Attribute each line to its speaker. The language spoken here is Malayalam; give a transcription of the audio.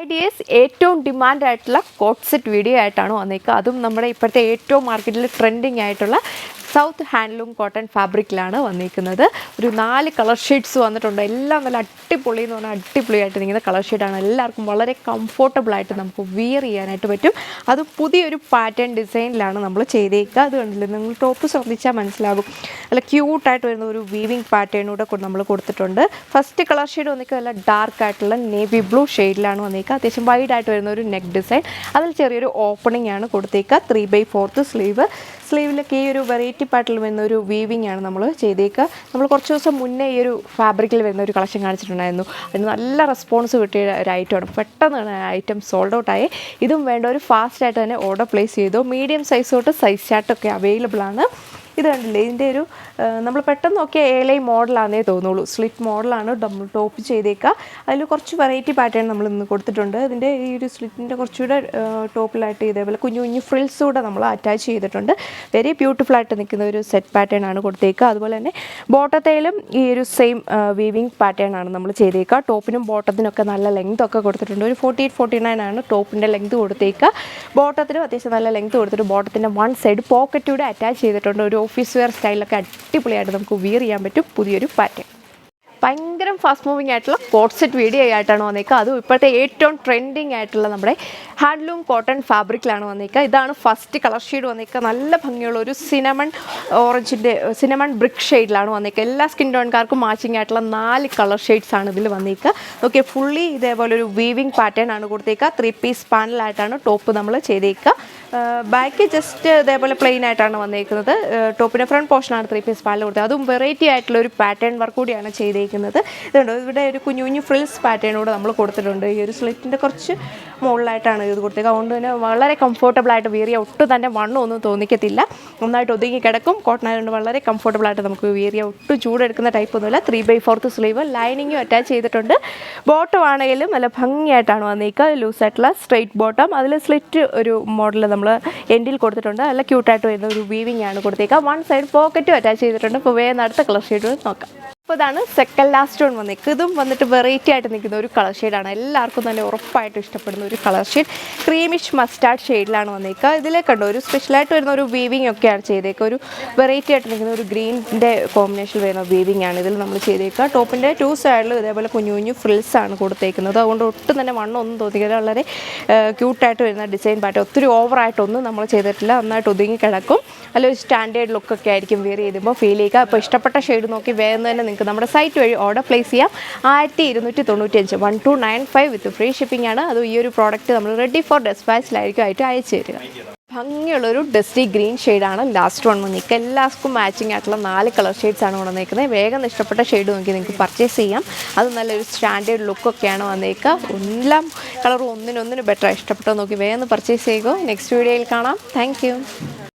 Speaker 1: ഐഡിയസ് ഏറ്റവും ഡിമാൻഡ് ആയിട്ടുള്ള കോട്ട് സെറ്റ് വീഡിയോ ആയിട്ടാണ് വന്നേക്കുക. അതും നമ്മുടെ ഇപ്പോഴത്തെ ഏറ്റവും മാർക്കറ്റിൽ ട്രെൻഡിങ് ആയിട്ടുള്ള സൗത്ത് ഹാൻഡ്ലൂം കോട്ടൺ ഫാബ്രിക്കിലാണ് വന്നിരിക്കുന്നത്. ഒരു 4 കളർ ഷെയ്ഡ്സ് വന്നിട്ടുണ്ട്. എല്ലാം നല്ല അടിപൊളി എന്ന് പറഞ്ഞാൽ അടിപൊളിയായിട്ട് നിൽക്കുന്ന കളർ ഷെയ്ഡാണ്. എല്ലാവർക്കും വളരെ കംഫോർട്ടബിളായിട്ട് നമുക്ക് വിയർ ചെയ്യാനായിട്ട് പറ്റും. അത് പുതിയൊരു പാറ്റേൺ ഡിസൈനിലാണ് നമ്മൾ ചെയ്തേക്കുക. അത് കണ്ടില്ല, നിങ്ങൾ ടോപ്പ് ശ്രദ്ധിച്ചാൽ മനസ്സിലാകും. നല്ല ക്യൂട്ടായിട്ട് വരുന്ന ഒരു വീവിങ് പാറ്റേണൂടെ നമ്മൾ കൊടുത്തിട്ടുണ്ട്. ഫസ്റ്റ് കളർ ഷെയ്ഡ് വന്നിരിക്കുക നല്ല ഡാർക്ക് ആയിട്ടുള്ള നേവി ബ്ലൂ ഷെയ്ഡിലാണ് വന്നിരിക്കുക. അത്യാവശ്യം വൈഡായിട്ട് വരുന്ന ഒരു നെക്ക് ഡിസൈൻ, അതിൽ ചെറിയൊരു ഓപ്പണിംഗ് ആണ് കൊടുത്തേക്കുക. 3/4 സ്ലീവ്. സ്ലീവിലൊക്കെ ഈ ഒരു വെറൈറ്റി പാറ്റിൽ വരുന്ന ഒരു വീവിങ് ആണ് നമ്മൾ ചെയ്തേക്കുക. നമ്മൾ കുറച്ച് ദിവസം മുന്നേ ഈ ഒരു ഫാബ്രിക്കിൽ വരുന്ന ഒരു കളക്ഷൻ കാണിച്ചിട്ടുണ്ടായിരുന്നു. അതിന് നല്ല റെസ്പോൺസ് കിട്ടിയ ഒരു ഐറ്റമാണ്. പെട്ടെന്ന് ഐറ്റം സോൾഡ് ഔട്ടായി. ഇതും വേണ്ട ഒരു ഫാസ്റ്റായിട്ട് തന്നെ ഓർഡർ പ്ലേസ് ചെയ്തു. മീഡിയം സൈസ് തൊട്ട് സൈസ് ചാർട്ടൊക്കെ അവൈലബിൾ ആണ്. ഇത് കണ്ടില്ലേ, ഇതിൻ്റെ ഒരു നമ്മൾ പെട്ടെന്ന് നോക്കിയാൽ ഏലൈ മോഡലാണെന്നേ തോന്നുള്ളൂ. സ്ലിറ്റ് മോഡലാണ് നമ്മൾ ടോപ്പ് ചെയ്തേക്കുക. അതിൽ കുറച്ച് വെറൈറ്റി പാറ്റേൺ നമ്മൾ ഇന്ന് കൊടുത്തിട്ടുണ്ട്. ഇതിൻ്റെ ഈ ഒരു സ്ലിറ്റിൻ്റെ കുറച്ചുകൂടെ ടോപ്പിലായിട്ട് ഇതേപോലെ കുഞ്ഞു കുഞ്ഞു ഫ്രിൽസ് കൂടെ നമ്മൾ അറ്റാച്ച് ചെയ്തിട്ടുണ്ട്. വെരി ബ്യൂട്ടിഫുൾ ആയിട്ട് നിൽക്കുന്ന ഒരു സെറ്റ് പാറ്റേൺ ആണ് കൊടുത്തേക്കുക. അതുപോലെ തന്നെ ബോട്ടത്തേലും ഈ ഒരു സെയിം വീവിങ് പാറ്റേൺ ആണ് നമ്മൾ ചെയ്തേക്കുക. ടോപ്പിനും ബോട്ടത്തിനൊക്കെ നല്ല ലെങ്ത് ഒക്കെ കൊടുത്തിട്ടുണ്ട്. ഒരു 48-49 ആണ് ടോപ്പിൻ്റെ ലെങ്ത് കൊടുത്തേക്കുക. ബോട്ടത്തിനും അത്യാവശ്യം നല്ല ലെങ്ത് കൊടുത്തിട്ട് ബോട്ടത്തിൻ്റെ വൺ സൈഡ് പോക്കറ്റൂടെ അറ്റാച്ച് ചെയ്തിട്ടുണ്ട്. ഒരു ഓഫീസ് വെയർ സ്റ്റൈലൊക്കെ അടിപൊളിയായിട്ട് നമുക്ക് വിയർ ചെയ്യാൻ പറ്റും പുതിയൊരു പാറ്റേൺ. ഭയങ്കര ഫാസ്റ്റ് മൂവിങ് ആയിട്ടുള്ള കോട്ട് സെറ്റ് വീഡിയോ ആയിട്ടാണ് വന്നേക്കുക. അതും ഇപ്പോഴത്തെ ഏറ്റവും ട്രെൻഡിങ് ആയിട്ടുള്ള നമ്മുടെ ഹാൻഡ്ലൂം കോട്ടൺ ഫാബ്രിക്കിലാണ് വന്നേക്കുക. ഇതാണ് ഫസ്റ്റ് കളർ ഷെയ്ഡ് വന്നേക്കുക. നല്ല ഭംഗിയുള്ള ഒരു സിനമൺ ബ്രിക്ക് ഷെയ്ഡിലാണ് വന്നേക്കുക. എല്ലാ സ്കിൻ ടോൺകാർക്കും മാച്ചിങ് ആയിട്ടുള്ള 4 കളർ ഷെയ്ഡ്സ് ആണ് ഇതിൽ വന്നേക്കുക. ഓക്കെ, ഫുള്ളി ഇതേപോലെ ഒരു വീവിങ് പാറ്റേൺ ആണ് കൊടുത്തേക്കുക. 3 പീസ് പാനലായിട്ടാണ് ടോപ്പ് നമ്മൾ ചെയ്തേക്കുക. ബാക്ക് ജസ്റ്റ് ഇതേപോലെ പ്ലെയിൻ ആയിട്ടാണ് വന്നേക്കുന്നത്. ടോപ്പിൻ്റെ ഫ്രണ്ട് പോർഷനാണ് 3 പീസ് പാനൽ കൊടുത്തത്. അതും വെറൈറ്റി ആയിട്ടുള്ള ഒരു പാറ്റേൺ വർക്ക് കൂടിയാണ് ചെയ്തേക്കുന്നത്. ഇതുണ്ട്, ഇവിടെ ഒരു കുഞ്ഞു കുഞ്ഞു ഫ്രിൽസ് പാറ്റേൺ കൂടെ നമ്മൾ കൊടുത്തിട്ടുണ്ട്. ഈ ഒരു സ്ലിറ്റിൻ്റെ കുറച്ച് മുകളിലായിട്ടാണ് ഇത് കൊടുത്തേക്കുക. അതുകൊണ്ട് തന്നെ വളരെ കംഫോർട്ടബിളായിട്ട് വിയർ ചെയ്യാൻ ഒട്ടും തന്നെ വണ്ണമൊന്നും തോന്നിക്കത്തില്ല. നന്നായിട്ട് ഒതുങ്ങി കിടക്കും. കോട്ടൺ ആയതുകൊണ്ട് വളരെ കംഫോർട്ടബിളായിട്ട് നമുക്ക് വിയർ ചെയ്യാൻ ഒട്ടും ചൂടെടുക്കുന്ന ടൈപ്പൊന്നുമില്ല. 3/4 സ്ലീവ്, ലൈനിങ്ങും അറ്റാച്ച് ചെയ്തിട്ടുണ്ട്. ബോട്ടം ആണെങ്കിലും നല്ല ഭംഗിയായിട്ടാണ് വന്നേക്കുക. ലൂസായിട്ടുള്ള സ്ട്രെയിറ്റ് ബോട്ടം, അതിൽ സ്ലിറ്റ് ഒരു മോഡൽ നമ്മൾ എൻഡിൽ കൊടുത്തിട്ടുണ്ട്. നല്ല ക്യൂട്ടായിട്ട് വരുന്ന ഒരു വീവിങ് ആണ് കൊടുത്തേക്കുക. വൺ സൈഡ് പോക്കറ്റും അറ്റാച്ച് ചെയ്തിട്ടുണ്ട്. ഇപ്പോൾ വേഗം അടുത്ത കളർ ഷെയ്ഡ് നോക്കാം. അപ്പോൾ ഇതാണ് സെക്കൻഡ് ലാസ്റ്റ് വൺ വന്നേക്കുക. ഇതും വന്നിട്ട് വെറൈറ്റി ആയിട്ട് നിൽക്കുന്ന ഒരു കളർ ഷെയ്ഡാണ്. എല്ലാവർക്കും തന്നെ ഉറപ്പായിട്ട് ഇഷ്ടപ്പെടുന്ന ഒരു കളർ ഷെയ്ഡ്. ക്രീമിഷ് മസ്റ്റാർഡ് ഷെയ്ഡിലാണ് വന്നേക്കുക. ഇതിലേ കണ്ടോ ഒരു സ്പെഷ്യലായിട്ട് വരുന്ന ഒരു വീവിങ് ഒക്കെയാണ് ചെയ്തേക്കുക. ഒരു വെറൈറ്റി ആയിട്ട് നിൽക്കുന്ന ഒരു ഗ്രീനിൻ്റെ കോമ്പിനേഷൻ വരുന്ന വീവിങ് ആണ് ഇതിൽ നമ്മൾ ചെയ്തേക്കുക. ടോപ്പിൻ്റെ 2 സൈഡിലും ഇതേപോലെ കുഞ്ഞു കുഞ്ഞു ഫ്രിൽസ് ആണ് കൊടുത്തേക്കുന്നത്. അതുകൊണ്ട് ഒട്ടും തന്നെ വണ്ണമൊന്നും തോന്നിക്കില്ല. വളരെ ക്യൂട്ടായിട്ട് വരുന്ന ഡിസൈൻ പാറ്റേൺ. ഒത്തിരി ഓവറായിട്ടൊന്നും നമ്മൾ ചെയ്തിട്ടില്ല. നന്നായിട്ട് ഒതുങ്ങി കിടക്കും. നല്ലൊരു സ്റ്റാൻഡേർഡ് ലുക്കൊക്കെ ആയിരിക്കും വെയർ ചെയ്യുമ്പോൾ ഫീൽ ചെയ്യുക. അപ്പോൾ ഇഷ്ടപ്പെട്ട ഷെയ്ഡ് നോക്കി വേഗം തന്നെ നിങ്ങൾക്ക് നമ്മുടെ സൈറ്റ് വഴി ഓർഡർ പ്ലേസ് ചെയ്യാം. 1295 1295 വിത്ത് ഫ്രീ ഷിപ്പിംഗ് ആണ്. അത് ഈ ഒരു പ്രോഡക്റ്റ് നമ്മൾ റെഡി ഫോർ ഡെസ്പാച്ചിലായിരിക്കും ആയിട്ട് അയച്ചു തരിക. ഭംഗിയുള്ളൊരു ഡസ്റ്റി ഗ്രീൻ ഷെയ്ഡാണ് ലാസ്റ്റ് വൺ വന്നിരിക്കുക. എല്ലാവർക്കും മാച്ചിങ് ആയിട്ടുള്ള 4 കളർ ഷെയ്ഡ്സാണ് വന്നിരിക്കുന്നത്. വേഗം ഇഷ്ടപ്പെട്ട ഷെയ്ഡ് നോക്കി നിങ്ങൾക്ക് പർച്ചേസ് ചെയ്യാം. അത് നല്ലൊരു സ്റ്റാൻഡേർഡ് ലുക്കൊക്കെയാണ് വന്നിരിക്കുക. എല്ലാം കളറും ഒന്നിനൊന്നിന് ബെറ്റർ. ഇഷ്ടപ്പെട്ടോ നോക്കി വേഗം പർച്ചേസ് ചെയ്യുക. നെക്സ്റ്റ് വീഡിയോയിൽ കാണാം. താങ്ക്